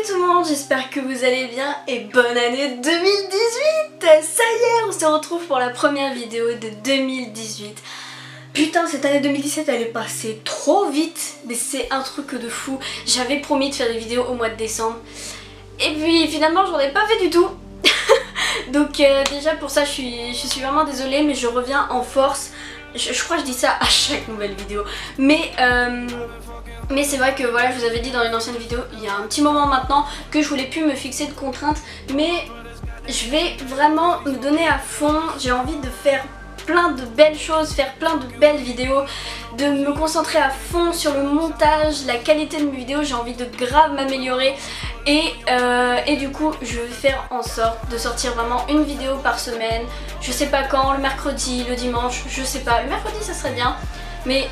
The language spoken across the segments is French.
tout le monde, j'espère que vous allez bien et bonne année 2018. Ça y est, on se retrouve pour la première vidéo de 2018. Putain, cette année 2017 elle est passée trop vite, mais c'est un truc de fou. J'avais promis de faire des vidéos au mois de décembre et puis finalement j'en ai pas fait du tout. Donc déjà pour ça je suis vraiment désolée, mais je reviens en force. Je crois que je dis ça à chaque nouvelle vidéo, mais c'est vrai que voilà, je vous avais dit dans une ancienne vidéo il y a un petit moment maintenant que je voulais plus me fixer de contraintes, mais je vais vraiment me donner à fond. J'ai envie de faire plein de belles choses, faire plein de belles vidéos, de me concentrer à fond sur le montage, la qualité de mes vidéos. J'ai envie de grave m'améliorer et du coup je vais faire en sorte de sortir vraiment une vidéo par semaine. Je sais pas quand, le mercredi, le dimanche, je sais pas, le mercredi ça serait bien, mais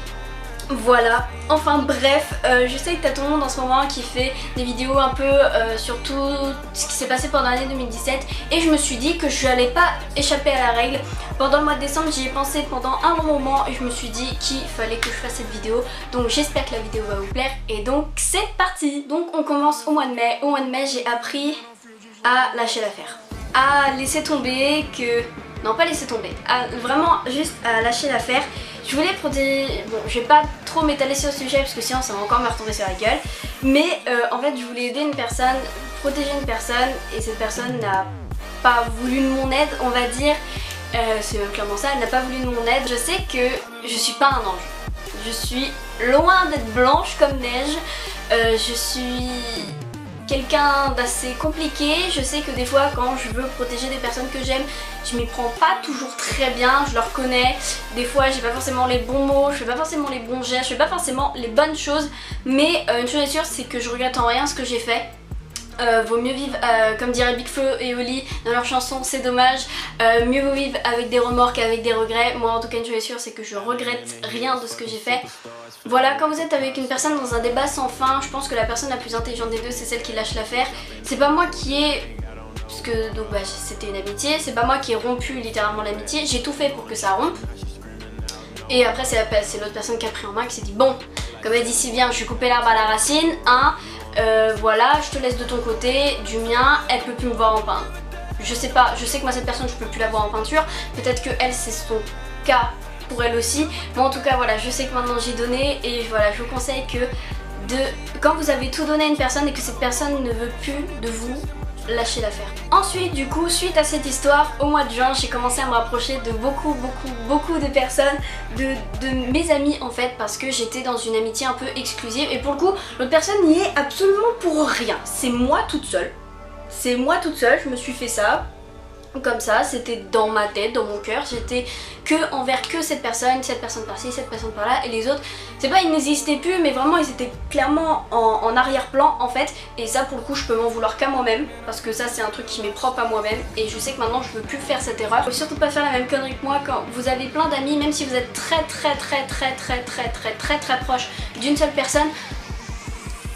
voilà, enfin bref, je sais que t'as tout le monde en ce moment qui fait des vidéos un peu sur tout ce qui s'est passé pendant l'année 2017, et je me suis dit que je n'allais pas échapper à la règle. Pendant le mois de décembre j'y ai pensé pendant un long moment et je me suis dit qu'il fallait que je fasse cette vidéo, donc j'espère que la vidéo va vous plaire et donc c'est parti. Donc on commence au mois de mai. Au mois de mai j'ai appris à lâcher l'affaire, à laisser tomber que... Non, pas laisser tomber, vraiment juste à lâcher l'affaire. Je voulais protéger... Bon, je vais pas trop m'étaler sur ce sujet parce que sinon ça va encore me retomber sur la gueule. Mais en fait je voulais aider une personne, protéger une personne, et cette personne n'a pas voulu de mon aide, on va dire. C'est même clairement ça, elle n'a pas voulu de mon aide. Je sais que je suis pas un ange. Je suis loin d'être blanche comme neige. Je suis... quelqu'un d'assez compliqué. Je sais que des fois quand je veux protéger des personnes que j'aime, je m'y prends pas toujours très bien, je le reconnais. Des fois j'ai pas forcément les bons mots, je fais pas forcément les bons gestes, je fais pas forcément les bonnes choses, mais une chose est sûre, c'est que je regrette en rien ce que j'ai fait. Vaut mieux vivre, comme dirait Big Flo et Oli dans leur chanson C'est dommage, mieux vaut vivre avec des remords qu'avec des regrets. Moi en tout cas une chose est sûre, c'est que je regrette rien de ce que j'ai fait. Voilà, quand vous êtes avec une personne dans un débat sans fin, je pense que la personne la plus intelligente des deux c'est celle qui lâche l'affaire. C'est pas moi qui ai... parce que donc bah, c'était une amitié, c'est pas moi qui ai rompu littéralement l'amitié, j'ai tout fait pour que ça rompe. Et après c'est l'autre personne qui a pris en main, qui s'est dit bon, comme elle dit si bien, je suis coupé l'arbre à la racine, hein. Voilà, je te laisse de ton côté, du mien, elle peut plus me voir en peinture. Je sais pas, je sais que moi cette personne je peux plus la voir en peinture, peut-être que elle c'est son cas pour elle aussi, mais en tout cas voilà, je sais que maintenant j'ai donné, et voilà, je vous conseille que quand vous avez tout donné à une personne et que cette personne ne veut plus de vous, lâchez l'affaire. Ensuite du coup, suite à cette histoire, au mois de juin j'ai commencé à me rapprocher de beaucoup de personnes, de mes amis en fait, parce que j'étais dans une amitié un peu exclusive, et pour le coup l'autre personne n'y est absolument pour rien. C'est moi toute seule, je me suis fait ça comme ça, c'était dans ma tête, dans mon cœur, j'étais que envers que cette personne par-ci, cette personne par-là, et les autres, c'est pas ils n'existaient plus, mais vraiment ils étaient clairement en arrière-plan en fait, et ça pour le coup je peux m'en vouloir qu'à moi-même, parce que ça c'est un truc qui m'est propre à moi-même, et je sais que maintenant je veux plus faire cette erreur. Faut surtout pas faire la même connerie que moi quand vous avez plein d'amis, même si vous êtes très proche d'une seule personne.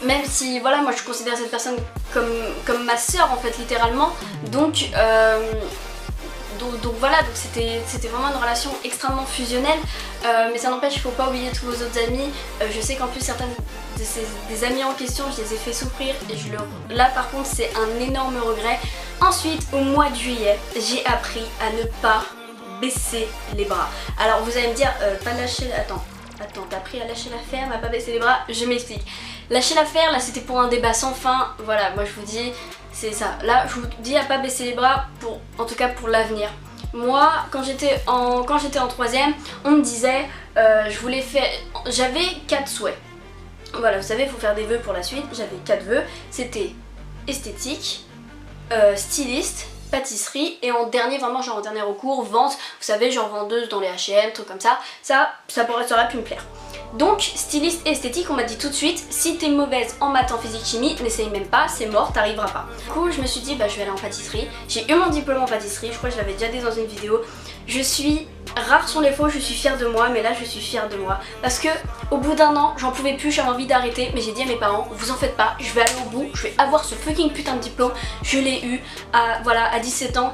Même si voilà, moi je considère cette personne comme ma soeur en fait, littéralement. Donc voilà, donc c'était vraiment une relation extrêmement fusionnelle, mais ça n'empêche, il faut pas oublier tous vos autres amis. Je sais qu'en plus certaines des amis en question, je les ai fait souffrir, et là par contre c'est un énorme regret. Ensuite au mois de juillet, j'ai appris à ne pas baisser les bras. Alors vous allez me dire, pas lâcher... Attends, t'as appris à lâcher l'affaire, à pas baisser les bras? Je m'explique. Lâcher l'affaire, là c'était pour un débat sans fin, voilà, moi je vous dis, c'est ça. Là je vous dis à pas baisser les bras, en tout cas pour l'avenir. Moi, quand j'étais en 3ème, on me disait, j'avais 4 souhaits. Voilà, vous savez, il faut faire des vœux pour la suite, j'avais 4 vœux, c'était esthétique, styliste, pâtisserie, et en dernier, vraiment genre en dernier recours, vente, vous savez, genre vendeuse dans les H&M, trucs comme ça, ça aurait pu me plaire. Donc styliste et esthétique, on m'a dit tout de suite, si t'es mauvaise en maths, en physique, chimie, n'essaye même pas, c'est mort, t'arriveras pas. Du coup je me suis dit bah je vais aller en pâtisserie, j'ai eu mon diplôme en pâtisserie, je crois que je l'avais déjà dit dans une vidéo. Rares sont les fois où je suis fière de moi, mais là je suis fière de moi. Parce que au bout d'un an, j'en pouvais plus, j'avais envie d'arrêter, mais j'ai dit à mes parents, vous en faites pas, je vais aller au bout, je vais avoir ce fucking putain de diplôme. Je l'ai eu à 17 ans.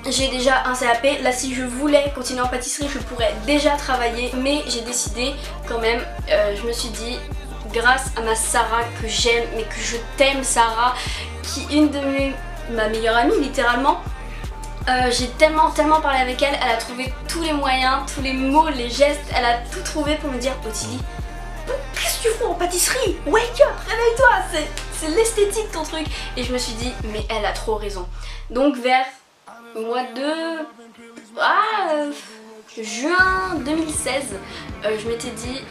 J'ai déjà un CAP, là si je voulais continuer en pâtisserie je pourrais déjà travailler, mais j'ai décidé quand même, je me suis dit grâce à ma Sarah que j'aime, mais que je t'aime Sarah, qui est une de ma meilleure amie littéralement. J'ai tellement parlé avec elle, elle a trouvé tous les moyens, tous les mots, les gestes, elle a tout trouvé pour me dire Ottilie, qu'est-ce que tu fais en pâtisserie? Wake up, réveille-toi, c'est l'esthétique ton truc. Et je me suis dit, mais elle a trop raison. Donc vers le mois de juin 2016,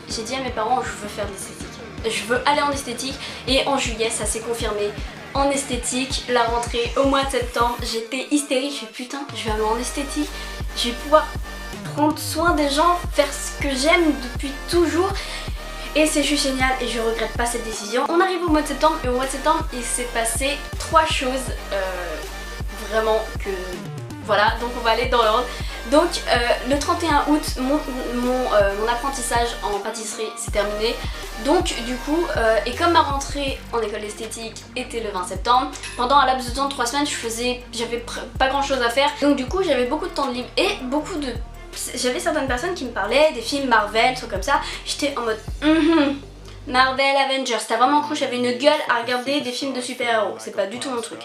j'ai dit à mes parents, je veux faire de l'esthétique. Je veux aller en esthétique et en juillet ça s'est confirmé. En esthétique, la rentrée au mois de septembre, j'étais hystérique, je fais putain, je vais aller en esthétique, je vais pouvoir prendre soin des gens, faire ce que j'aime depuis toujours. Et c'est juste génial et je regrette pas cette décision. On arrive au mois de septembre et au mois de septembre il s'est passé 3 choses vraiment que... Voilà, donc on va aller dans l'ordre. Donc le 31 août, mon apprentissage en pâtisserie s'est terminé. Donc du coup, et comme ma rentrée en école d'esthétique était le 20 septembre, pendant un laps de temps de 3 semaines, j'avais pas grand chose à faire. Donc du coup, j'avais beaucoup de temps de libre et j'avais certaines personnes qui me parlaient des films Marvel, trucs comme ça. J'étais en mode Marvel, Avengers, t'as vraiment cru j'avais une gueule à regarder des films de super-héros, c'est pas du tout mon truc.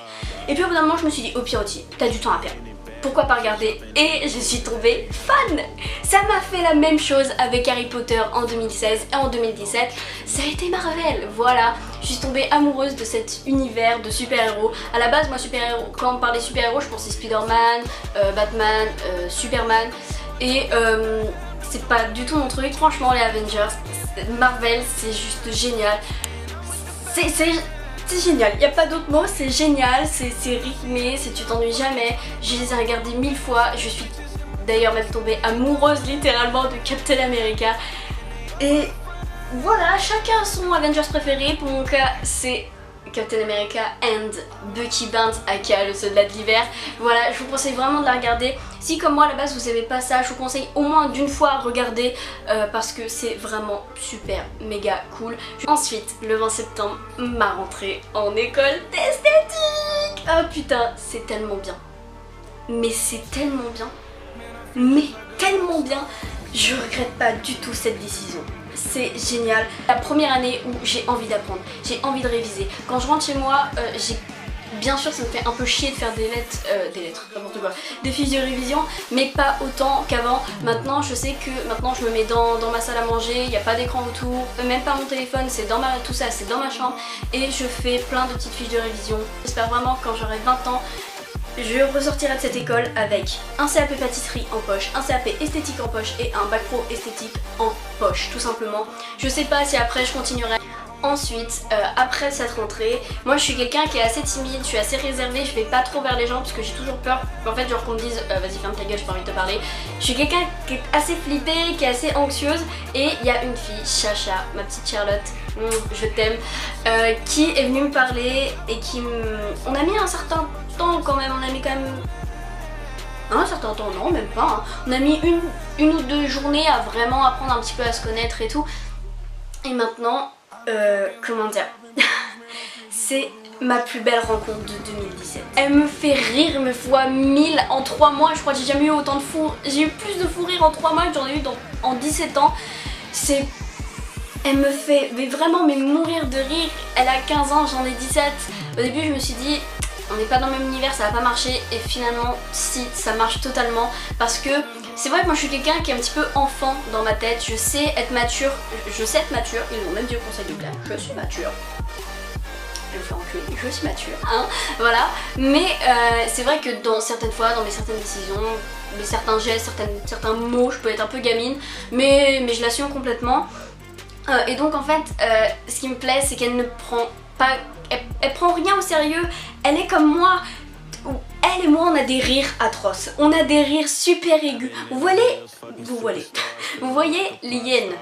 Et puis au bout d'un moment je me suis dit, au pire Ottie, t'as du temps à perdre, pourquoi pas regarder? Et je suis tombée fan. Ça m'a fait la même chose avec Harry Potter en 2016 et en 2017, ça a été Marvel, voilà. Je suis tombée amoureuse de cet univers de super-héros. À la base moi super-héros, quand on parlait super-héros je pensais Spider-Man, Batman, Superman. Et c'est pas du tout mon truc, franchement les Avengers, Marvel c'est juste génial. C'est génial, il n'y a pas d'autre mot, c'est génial, c'est rythmé, tu t'ennuies jamais. Je les ai regardés 1000 fois, je suis d'ailleurs même tombée amoureuse littéralement de Captain America. Et voilà, chacun a son Avengers préféré, pour mon cas c'est Captain America and Bucky Barnes aka le soldat de l'hiver. Voilà, je vous conseille vraiment de la regarder. Si comme moi à la base vous aimez pas ça, je vous conseille au moins d'une fois regarder parce que c'est vraiment super méga cool. Ensuite, le 20 septembre, ma rentrée en école d'esthétique. Oh putain, c'est tellement bien. Mais c'est tellement bien. Mais tellement bien. Je regrette pas du tout cette décision. C'est génial. La première année où j'ai envie d'apprendre, j'ai envie de réviser. Quand je rentre chez moi, bien sûr ça me fait un peu chier de faire des lettres, n'importe quoi, des fiches de révision, mais pas autant qu'avant. Maintenant je sais que maintenant je me mets dans ma salle à manger, il n'y a pas d'écran autour, même pas mon téléphone, c'est dans tout ça, c'est dans ma chambre et je fais plein de petites fiches de révision. J'espère vraiment que quand j'aurai 20 ans, je ressortirai de cette école avec un CAP pâtisserie en poche, un CAP esthétique en poche et un bac pro esthétique en poche, tout simplement. Je sais pas si après je continuerai. Ensuite, après cette rentrée, moi je suis quelqu'un qui est assez timide, je suis assez réservée, je vais pas trop vers les gens parce que j'ai toujours peur en fait genre qu'on me dise vas-y ferme ta gueule, j'ai pas envie de te parler. Je suis quelqu'un qui est assez flippée, qui est assez anxieuse et il y a une fille, Chacha, ma petite Charlotte, je t'aime, qui est venue me parler et on a mis un certain temps quand même, on a mis quand même un certain temps, non même pas, hein. On a mis une ou 2 journées à vraiment apprendre un petit peu à se connaître et tout. Et maintenant, comment dire, c'est ma plus belle rencontre de 2017. Elle me fait rire me fois 1000 en 3 mois, je crois que j'ai jamais eu autant de j'ai eu plus de fou rire en 3 mois que j'en ai eu en 17 ans. Elle me fait vraiment mourir de rire. Elle a 15 ans, j'en ai 17. Au début je me suis dit on n'est pas dans le même univers, ça va pas marcher et finalement si, ça marche totalement parce que c'est vrai que moi je suis quelqu'un qui est un petit peu enfant dans ma tête, je sais être mature, ils m'ont même dit au conseil de classe, je suis mature. Je suis mature, hein, voilà. Mais c'est vrai que dans certaines fois, dans mes certaines décisions, mes certains gestes, certains mots, je peux être un peu gamine, mais je l'assume complètement. Et donc en fait, ce qui me plaît, c'est qu'elle ne prend pas, elle prend rien au sérieux. Elle est comme moi. Elle et moi, on a des rires atroces. On a des rires super aigus. Vous voyez les hyènes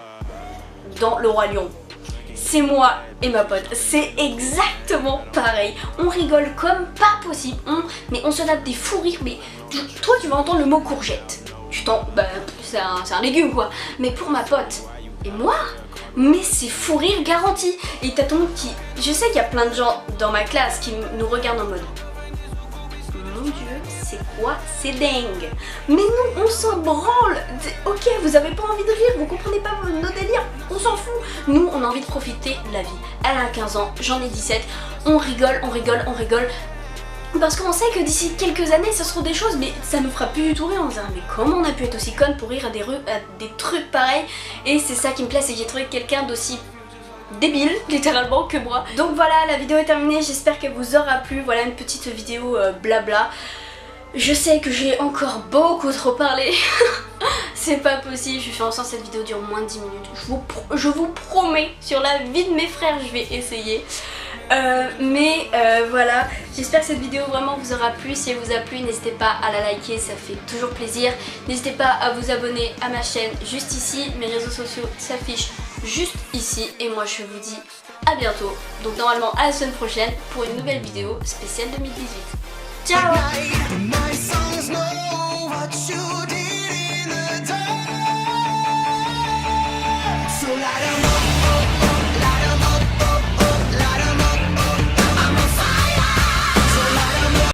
dans Le Roi Lion. C'est moi et ma pote, c'est exactement pareil. On rigole comme pas possible, mais on se tape des fous rires. Mais toi tu vas entendre le mot courgette, c'est un légume quoi. Mais pour ma pote et moi, mais c'est fou rire garanti. Et t'as tout le monde qui... Je sais qu'il y a plein de gens dans ma classe qui nous regardent en mode mon dieu, c'est quoi? C'est dingue. Mais nous, on s'en branle. Ok, vous avez pas envie de rire, vous comprenez pas nos délires, on s'en fout. Nous, on a envie de profiter de la vie. Elle a 15 ans, j'en ai 17. On rigole, on rigole, on rigole. Parce qu'on sait que d'ici quelques années, ce seront des choses, mais ça nous fera plus du tout rire. On se dira, mais comment on a pu être aussi conne pour rire à des trucs pareils? Et c'est ça qui me plaît, c'est que j'ai trouvé quelqu'un d'aussi débile, littéralement, que moi. Donc voilà, la vidéo est terminée, j'espère qu'elle vous aura plu. Voilà une petite vidéo blabla. Je sais que j'ai encore beaucoup trop parlé. C'est pas possible, je fais en sorte que cette vidéo dure moins de 10 minutes. Je vous promets, sur la vie de mes frères, je vais essayer. Voilà, j'espère que cette vidéo vraiment vous aura plu. Si elle vous a plu, n'hésitez pas à la liker, ça fait toujours plaisir. N'hésitez pas à vous abonner à ma chaîne juste ici. Mes réseaux sociaux s'affichent juste ici. Et moi je vous dis à bientôt. Donc normalement à la semaine prochaine pour une nouvelle vidéo spéciale 2018. Ciao. So light 'em up.